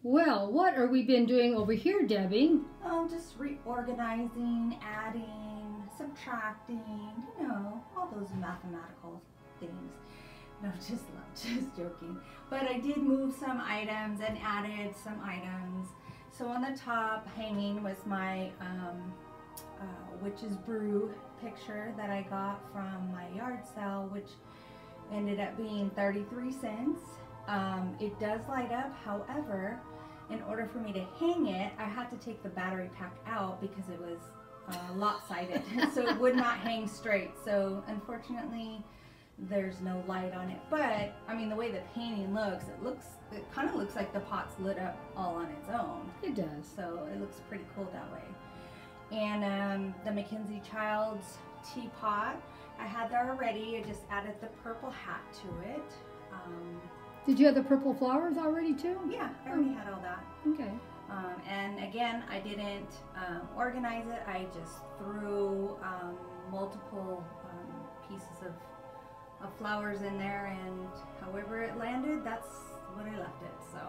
Well, what are we been doing over here, Debbie? Oh, just reorganizing, adding, subtracting, you know, all those mathematical things. No, just joking. But I did move some items and added some items. So on the top hanging was my Witches Brew picture that I got from my yard sale, which ended up being 33 cents. It does light up, however, in order for me to hang it, I had to take the battery pack out because it was lopsided, so it would not hang straight. So unfortunately, there's no light on it. But I mean, the way the painting looks, it kind of looks like the pot's lit up all on its own. It does. So it looks pretty cool that way. And the Mackenzie Childs teapot, I had that already. I just added the purple hat to it. Did you have the purple flowers already too? Yeah, I already had all that. Okay. And again, I didn't organize it. I just threw multiple pieces of flowers in there, and however it landed, that's what I left it. So.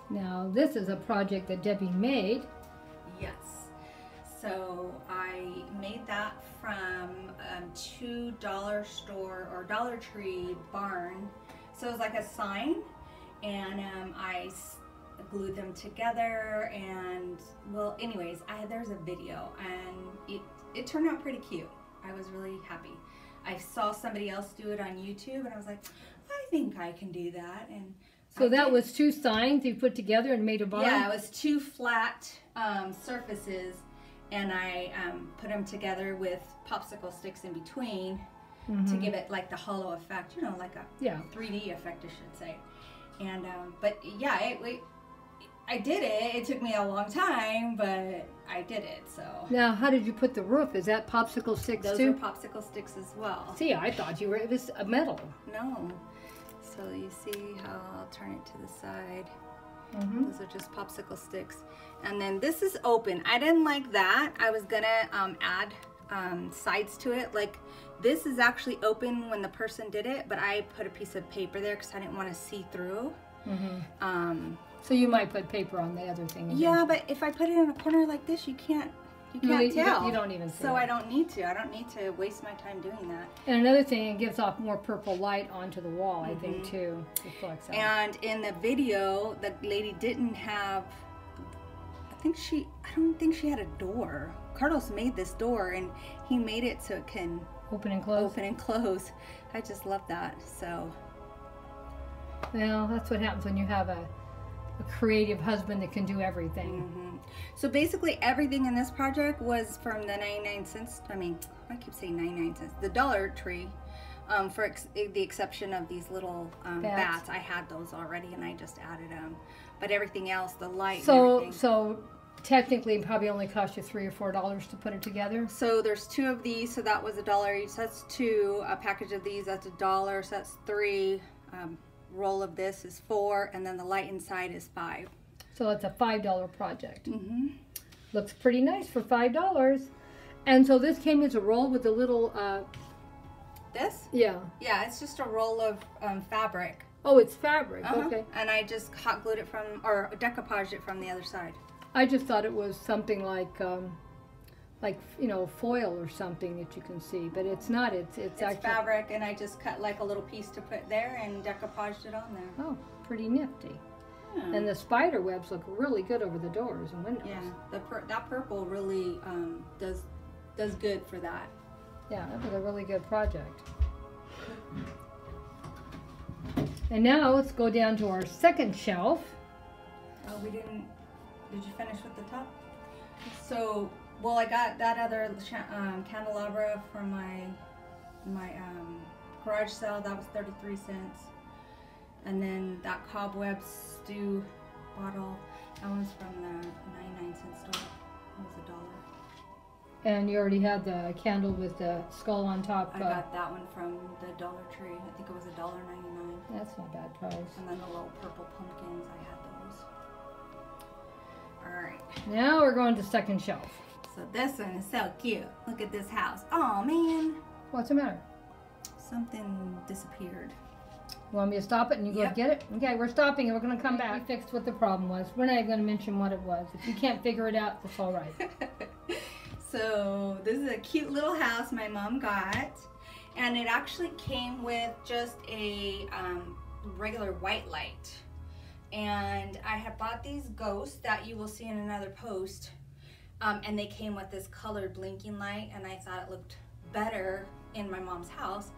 Now this is a project that Debbie made. Yes. So I made that from $2 store or Dollar Tree barn. So it was like a sign, and I glued them together. And well, anyways, there's a video, and it turned out pretty cute. I was really happy. I saw somebody else do it on YouTube, and I was like, I think I can do that. And so that was two signs you put together and made a barn? Yeah, it was two flat surfaces. And I put them together with popsicle sticks in between to give it like the hollow effect, you know, like a 3D effect, I should say. And but yeah, I did it. It took me a long time, but I did it. So now, how did you put the roof? Is that popsicle sticks those too? Those are popsicle sticks as well. See, I thought it was a metal. No. So you see how I'll turn it to the side. Those are just popsicle sticks. And then this is open. I didn't like that. I was gonna add sides to it. Like this is actually open when the person did it, but I put a piece of paper there because I didn't want to see through. So you might put paper on the other thing. Yeah, but if I put it in a corner like this, you can't tell. You don't even see So it. I don't need to. I don't need to waste my time doing that. And another thing, it gives off more purple light onto the wall, I think, too. Reflects out. And in the video, the lady didn't have, I don't think she had a door. Carlos made this door, and he made it so it can open and close. Open and close. I just love that. So. Well, that's what happens when you have a creative husband that can do everything. So basically everything in this project was from the 99 cents, I mean, I keep saying 99 cents, the Dollar Tree, for the exception of these little bats. I had those already and I just added them. But everything else, the light So technically it probably only cost you $3 or $4 to put it together? So there's two of these, so that was $1 each, so that's two. A package of these, that's $1, so that's $3. Roll of this is $4, and then the light inside is $5. So it's a $5 project. Looks pretty nice for $5. And so this came as a roll with a little this? Yeah, it's just a roll of fabric. Oh, it's fabric. Okay. And I just hot glued it or decoupaged it from the other side. I just thought it was something like you know, foil or something that you can see, but it's not. It's actually fabric, and I just cut like a little piece to put there and decoupaged it on there. Oh, pretty nifty. And the spider webs look really good over the doors and windows. Yeah, that purple really does good for that. Yeah, that was a really good project. And now let's go down to our second shelf. Oh, did you finish with the top? So, well, I got that other candelabra from my garage sale. That was 33 cents. And then that cobweb stew bottle, that one's from the 99-cent store. It was $1. And you already had the candle with the skull on top. I got that one from the Dollar Tree. I think it was $1.99. That's not a bad price. And then the little purple pumpkins, I had those. Alright. Now we're going to second shelf. So this one is so cute. Look at this house. Oh man. What's the matter? Something disappeared. You want me to stop it and you go get it? Okay, we're stopping and we're going to come back. We fixed what the problem was. We're not even going to mention what it was. If you can't figure it out, that's all right. So this is a cute little house my mom got. And it actually came with just a regular white light. And I had bought these ghosts that you will see in another post. And they came with this colored blinking light. And I thought it looked better in my mom's house.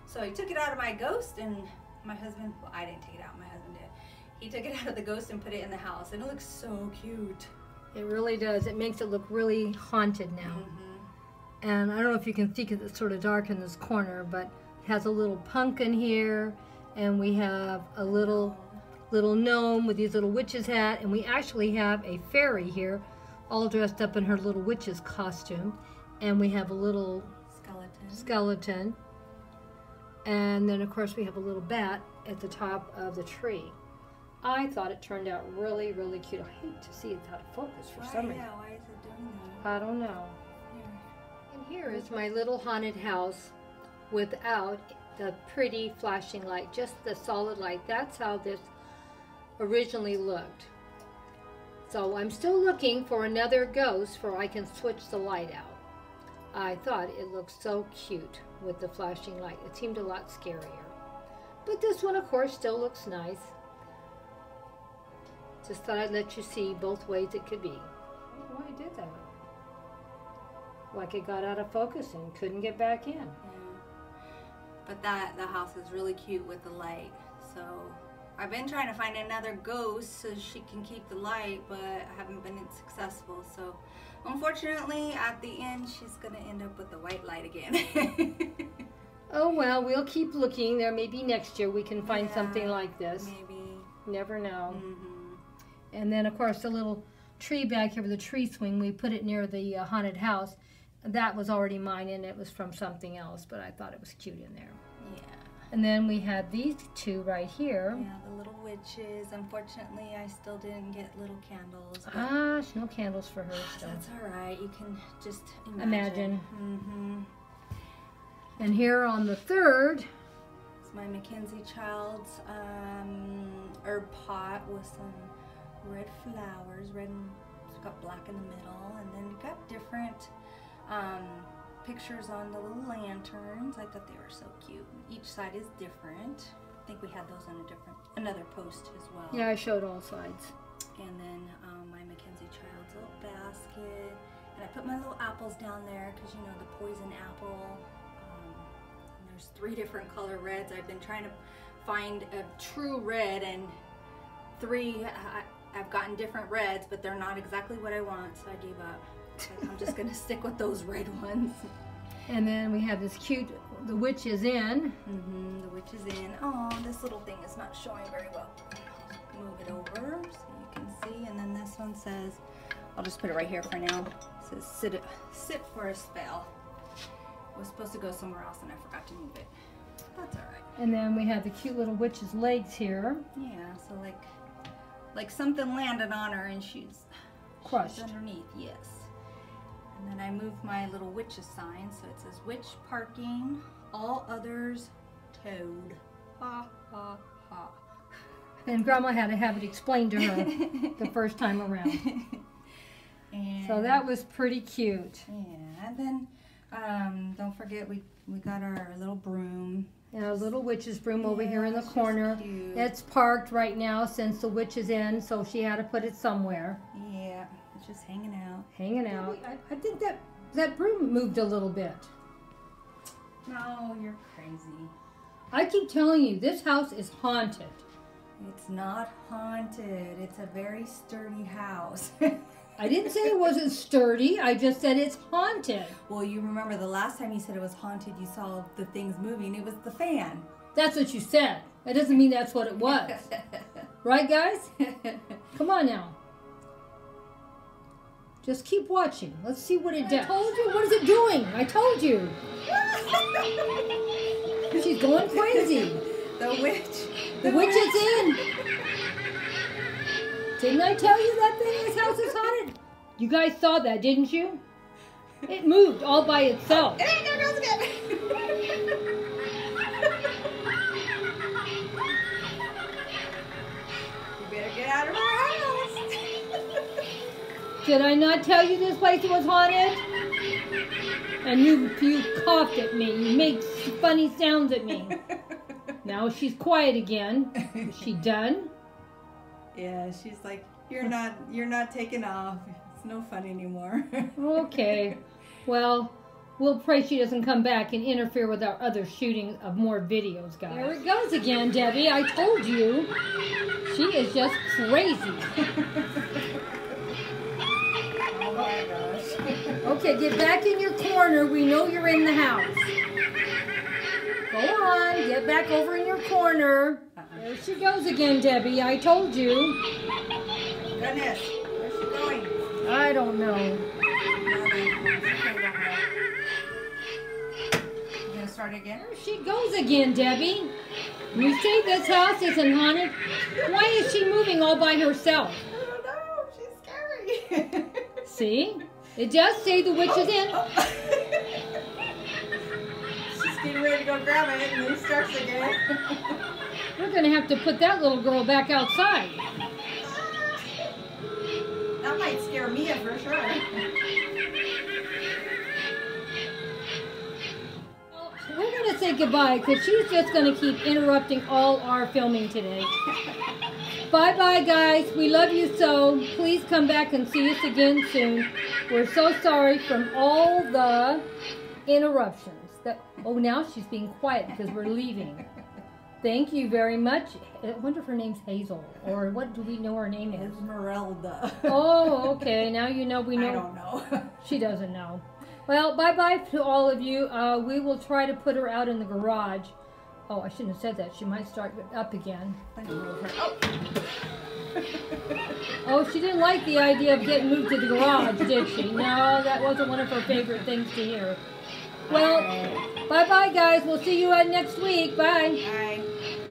So I took it out of my ghost and my husband, well, I didn't take it out, my husband did. He took it out of the ghost and put it in the house, and it looks so cute. It really does. It makes it look really haunted now. And I don't know if you can see because it's sort of dark in this corner, but it has a little pumpkin here, and we have a little gnome with these little witch's hat, and we actually have a fairy here, all dressed up in her little witch's costume, and we have a little skeleton. And then, of course, we have a little bat at the top of the tree. I thought it turned out really, really cute. I hate to see it out of focus for some reason. Why is it doing that? I don't know. And here is my little haunted house without the pretty flashing light, just the solid light. That's how this originally looked. So I'm still looking for another ghost where I can switch the light out. I thought it looked so cute with the flashing light. It seemed a lot scarier. But this one, of course, still looks nice. Just thought I'd let you see both ways it could be. I don't know why I did that. Like it got out of focus and couldn't get back in. Yeah. But the house is really cute with the light. So I've been trying to find another ghost so she can keep the light, but I haven't been successful. So unfortunately, at the end, she's going to end up with the white light again. Oh, well, we'll keep looking. There may be next year we can find something like this. Maybe. Never know. And then, of course, the little tree back here with the tree swing, we put it near the haunted house. That was already mine, and it was from something else, but I thought it was cute in there. Yeah. And then we had these two right here. Yeah, the little witches. Unfortunately, I still didn't get little candles. Gosh, no candles for her. So. That's all right. You can just imagine. And here on the third, it's my Mackenzie Childs herb pot with some red flowers. Red and it's got black in the middle, and then got different pictures on the little lanterns. I thought they were so cute. Each side is different. I think we had those on another post as well. Yeah, I showed all sides. And then my Mackenzie Childs little basket. And I put my little apples down there because, you know, the poison apple. And there's 3 different color reds. I've been trying to find a true red, and 3 I've gotten different reds, but they're not exactly what I want, so I gave up. I'm just going to stick with those red ones. And then we have this cute, the witch is in. The witch is in. Oh, this little thing is not showing very well. Move it over so you can see. And then this one says, I'll just put it right here for now. It says, sit for a spell. It was supposed to go somewhere else and I forgot to move it. That's all right. And then we have the cute little witch's legs here. Yeah, so like something landed on her and she's crushed underneath, yes. And then I moved my little witch's sign, so it says witch parking, all others towed. Ha, ha, ha. And Grandma had to have it explained to her the first time around. And so that was pretty cute. Yeah, and then don't forget we got our little broom. And our little witch's broom over here in the corner. Cute. It's parked right now since the witch is in, so she had to put it somewhere. Yeah, it's just hanging out. Hanging out. I think that broom moved a little bit. No, you're crazy. I keep telling you, this house is haunted. It's not haunted. It's a very sturdy house. I didn't say it wasn't sturdy. I just said it's haunted. Well, you remember the last time you said it was haunted, you saw the things moving. It was the fan. That's what you said. That doesn't mean that's what it was. Right, guys? Come on now. Just keep watching. Let's see what it does. I told you. What is it doing? I told you. She's going crazy. The witch. The witch is in. Didn't I tell you that this house is haunted? You guys saw that, didn't you? It moved all by itself. It ain't no girls again. Did I not tell you this place was haunted? And you coughed at me. You made funny sounds at me. Now she's quiet again. Is she done? Yeah, she's like, you're not taking off. It's no fun anymore. Okay. Well, we'll pray she doesn't come back and interfere with our other shooting of more videos, guys. There it goes again, Debbie. I told you. She is just crazy. Oh my gosh. Okay, get back in your corner. We know you're in the house. Go on. Get back over in your corner. There she goes again, Debbie. I told you. Goodness. Where's she going? I don't know. You gonna start again? There she goes again, Debbie. You say this house isn't haunted. Why is she moving all by herself? I don't know. She's scary. See? It does say the witch is in. She's getting ready to go grab it and then starts again. We're going to have to put that little girl back outside. That might scare Mia for sure. We're going to say goodbye because she's just going to keep interrupting all our filming today. Bye-bye, guys. We love you so. Please come back and see us again soon. We're so sorry from all the interruptions. Oh, now she's being quiet because we're leaving. Thank you very much. I wonder if her name's Hazel, or what do we know her name is? Esmeralda. Oh, okay. Now you know we know. I don't know. She doesn't know. Well, bye-bye to all of you. We will try to put her out in the garage. Oh, I shouldn't have said that. She might start up again. Oh, she didn't like the idea of getting moved to the garage, did she? No, that wasn't one of her favorite things to hear. Well, bye-bye, guys. We'll see you next week. Bye. Bye.